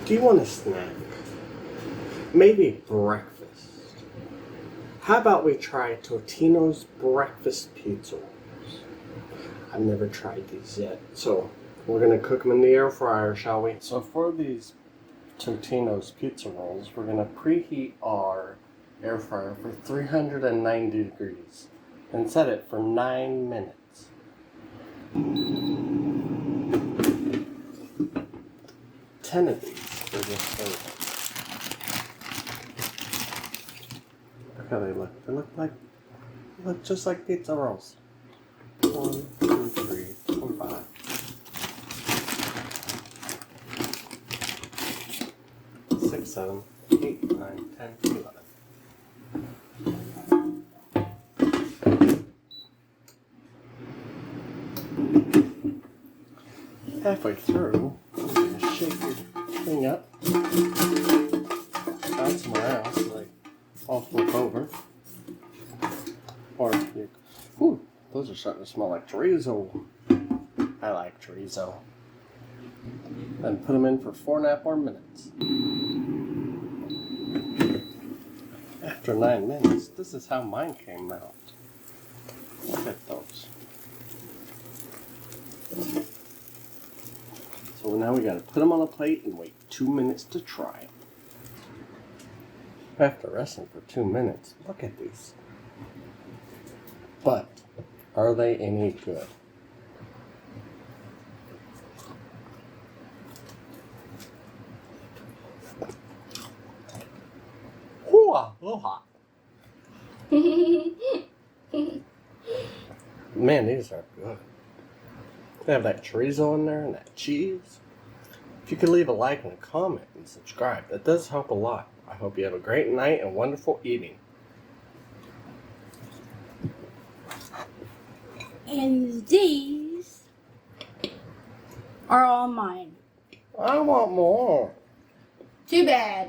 Do you want a snack? Maybe breakfast. How about we try Totino's breakfast pizza rolls? I've never tried these yet, so we're gonna cook them in the air fryer, shall we? So for these Totino's pizza rolls, we're gonna preheat our air fryer for 390 degrees and set it for 9 minutes. Ten of these for this serving. Look how they look. They look just like pizza rolls. 1, 2, 3, 4, 5. 6, 7, 8, 9, 10, 11. Halfway through, you're going to shake your thing up, find somewhere else, like all flip over. Or you, whew, those are starting to smell like chorizo. I like chorizo. Then put them in for 4.5 more minutes. After 9 minutes, this is how mine came out. Look at those. So now we gotta put them on a plate and wait 2 minutes to try. After resting for 2 minutes, look at these. But, are they any good? Man, these are good. They have that chorizo in there and that cheese. If you could leave a like and a comment and subscribe, that does help a lot. I hope you have a great night and wonderful eating. And these are all mine. I want more. Too bad.